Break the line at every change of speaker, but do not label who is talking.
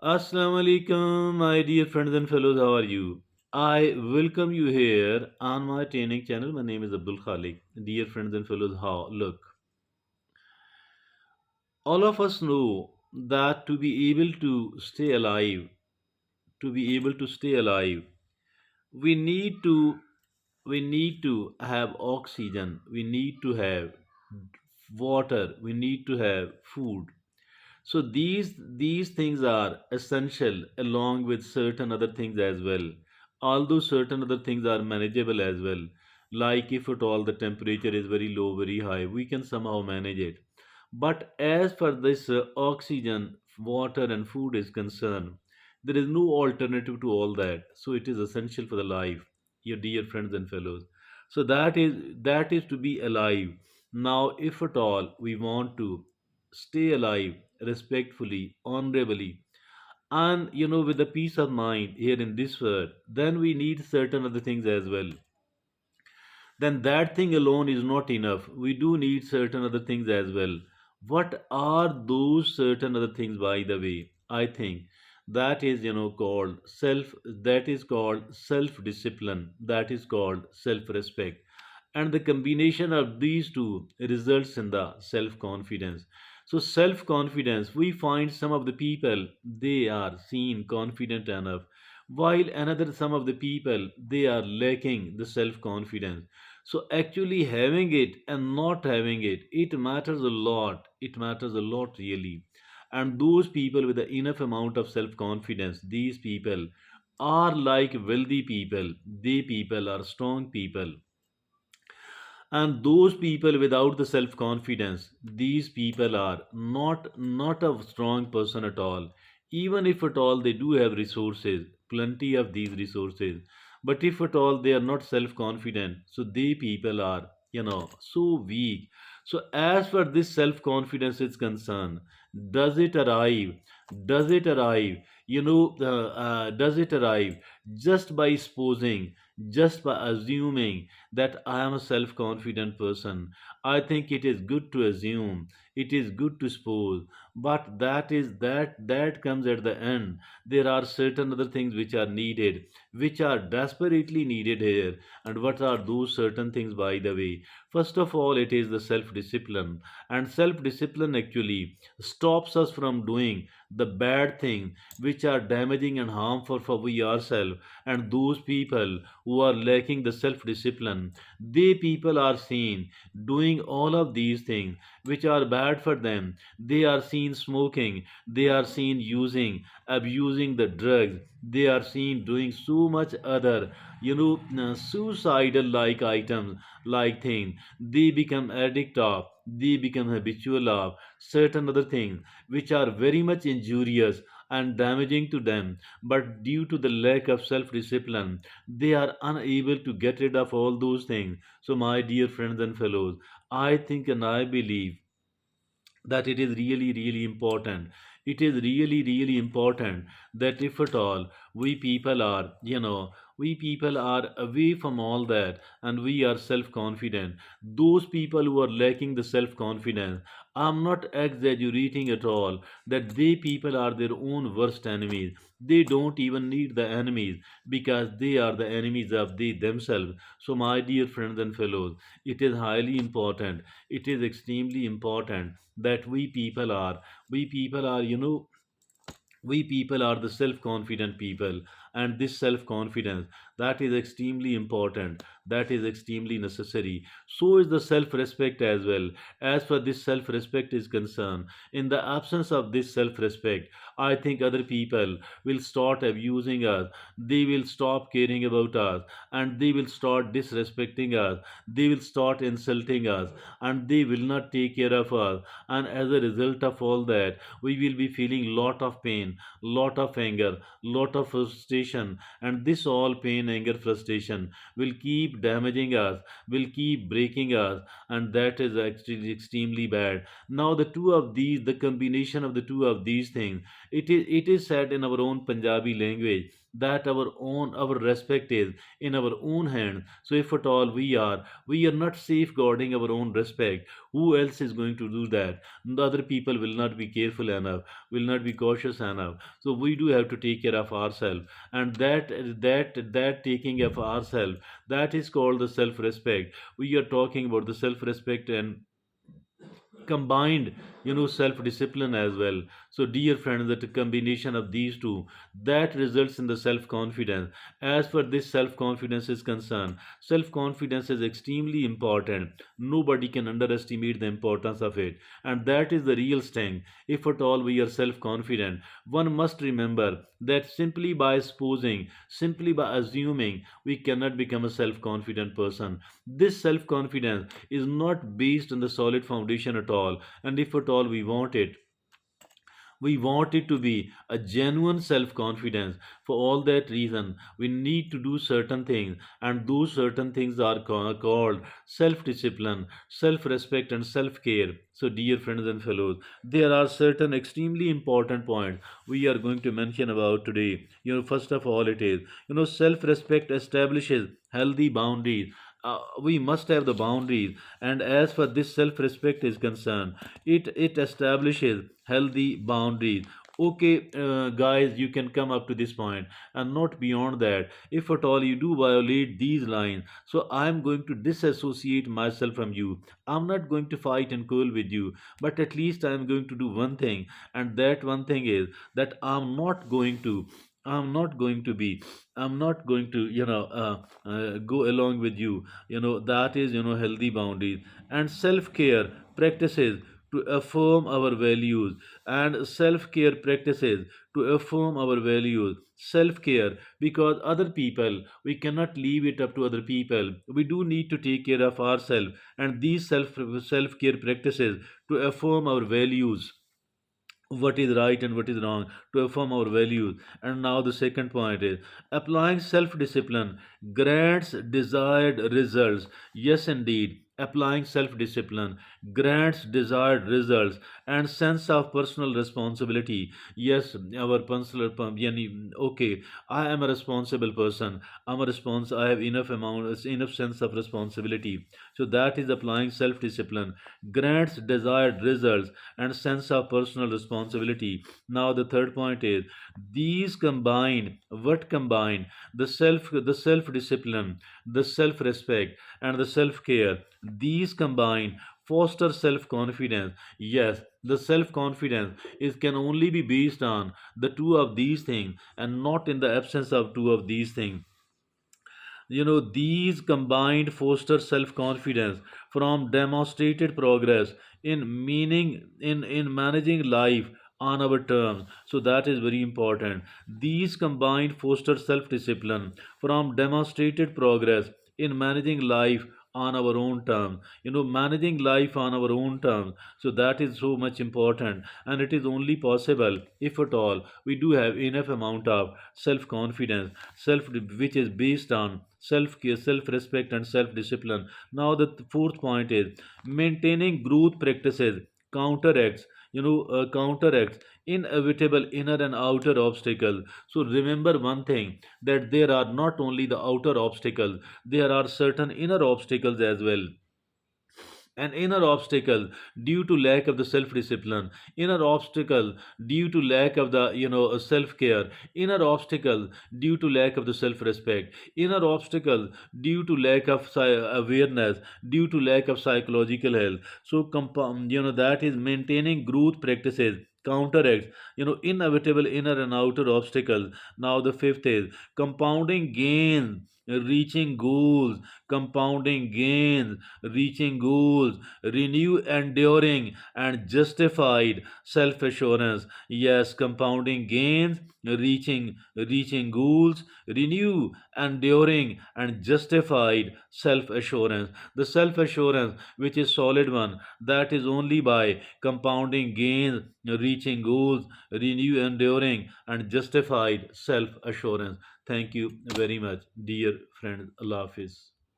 Assalamu alaikum, my dear friends and fellows. How are you? I welcome you here on my training channel. My name is Abdul Khalik. Dear friends and fellows, how look, all of us know that to be able to stay alive, we need to we need to have oxygen, we need to have water, we need to have food. So these things are essential along with certain other things as well. Although certain other things are manageable as well. Like if at all the temperature is very low, very high, we can somehow manage it. But as for this oxygen, water and food is concerned, there is no alternative to all that. So it is essential for the life, your dear friends and fellows. So that is to be alive. Now, if at all we want to stay alive respectfully, honorably, and with a peace of mind here in this world, then we need certain other things as well. Then that thing alone is not enough. We do need certain other things as well. What are those certain other things, by the way? I think that is, that is called self discipline, that is called self respect. And the combination of these two results in the self confidence. So, self confidence, we find some of the people they are seen confident enough, while another some of the people they are lacking the self confidence. So actually having it and not having it, it matters a lot. It matters a lot really. And those people with the enough amount of self-confidence, these people are like wealthy people. They people are strong people. And those people without the self-confidence, these people are not a strong person at all. Even if at all they do have resources, plenty of these resources, but if at all they are not self-confident, so they people are so weak. So as far this self-confidence is concerned, does it arrive? Does it arrive? Does it arrive just by supposing, just by assuming that I am a self confident person? I think it is good to assume, it is good to suppose, but that comes at the end. There are certain other things which are needed, which are desperately needed here. And what are those certain things, by the way? First of all, it is the self discipline. And self discipline actually stops us from doing the bad things which are damaging and harmful for we ourselves. And those people who are lacking the self discipline, they people are seen doing all of these things which are bad for them. They are seen smoking, they are seen using, abusing the drugs, they are seen doing so much other, suicidal like items, like things. They become addict of, they become habitual of certain other things which are very much injurious and damaging to them, but due to the lack of self discipline, they are unable to get rid of all those things. So, my dear friends and fellows, I think and I believe that it is really, really important. It is really, really important that if at all we people are away from all that and we are self confident, those people who are lacking the self confidence, I'm not exaggerating at all that they people are their own worst enemies. They don't even need the enemies because they are the enemies of they themselves. So, my dear friends and fellows, it is highly important, it is extremely important that we people are we people are the self confident people. And this self confidence, that is extremely important, that is extremely necessary. So is the self respect as well. As far this self respect is concerned, in the absence of this self respect, I think other people will start abusing us, they will stop caring about us, and they will start disrespecting us, they will start insulting us, and they will not take care of us. And as a result of all that, we will be feeling lot of pain, lot of anger, lot of frustration. And this all pain, anger, frustration will keep damaging us, will keep breaking us, and that is actually extremely bad. Now the two of these, the combination of the two of these things, It is said in our own Punjabi language that our respect is in our own hands. So if at all we are not safeguarding our own respect, who else is going to do that? The other people will not be careful enough, will not be cautious enough. So we do have to take care of ourselves, and that taking of ourselves, that is called the self respect. We are talking about the self respect and combined, self discipline as well. So dear friends, that combination of these two, that results in the self confidence. As for this self confidence is concerned, self confidence is extremely important. Nobody can underestimate the importance of it, and that is the real strength. If at all we are self confident, one must remember that simply by supposing, simply by assuming, we cannot become a self confident person. This self confidence is not based on the solid foundation at all. And if at all we want it to be a genuine self confidence. For all that reason, we need to do certain things, and those certain things are called self discipline, self respect, and self care. So, dear friends and fellows, there are certain extremely important points we are going to mention about today. First of all, it is, self respect establishes healthy boundaries. We must have the boundaries, and as for this self respect is concerned, it establishes healthy boundaries. Okay, guys, you can come up to this point and not beyond that. If at all you do violate these lines, so I'm going to disassociate myself from you. I'm not going to fight and quarrel with you, but at least I'm going to do one thing, and that one thing is that I'm not going to be, I'm not going to, go along with you. That is, healthy boundaries and self care practices to affirm our values, and self care practices to affirm our values. Self care, because other people, we cannot leave it up to other people. We do need to take care of ourselves, and these self care practices to affirm our values, what is right and what is wrong, to affirm our values. And now the second point is applying self discipline grants desired results. Yes, indeed. Applying self discipline grants desired results and sense of personal responsibility. Yes, our personal, okay, I am a responsible person. I have enough sense of responsibility. So that is applying self discipline grants desired results and sense of personal responsibility. Now the third point is these combine, what combine, the self discipline, the self respect, and the self care. These combine foster self confidence. Yes, the self confidence is can only be based on the two of these things, and not in the absence of two of these things. These combined foster self-confidence from demonstrated progress in meaning in managing life on our terms. So that is very important. These combined foster self-discipline from demonstrated progress in managing life on our own terms. Managing life on our own terms. So that is so much important, and it is only possible if at all we do have enough amount of self-confidence, self which is based on self-care, self-respect, and self-discipline. Now the fourth point is maintaining growth practices counteracts, counteracts inevitable inner and outer obstacles. So remember one thing, that there are not only the outer obstacles, there are certain inner obstacles as well. An inner obstacle due to lack of the self discipline, inner obstacle due to lack of the self care, inner obstacle due to lack of the self respect, inner obstacle due to lack of awareness, due to lack of psychological health. So that is maintaining growth practices counteracts inevitable inner and outer obstacles. Now the fifth is compounding gains, reaching goals, compounding gains, reaching goals, renew enduring and justified self assurance. Yes, compounding gains, reaching goals, renew enduring and justified self assurance. The self assurance, which is solid one, that is only by compounding gains, reaching goals, renew enduring and justified self assurance. Thank you very much, dear friends. Allah Hafiz.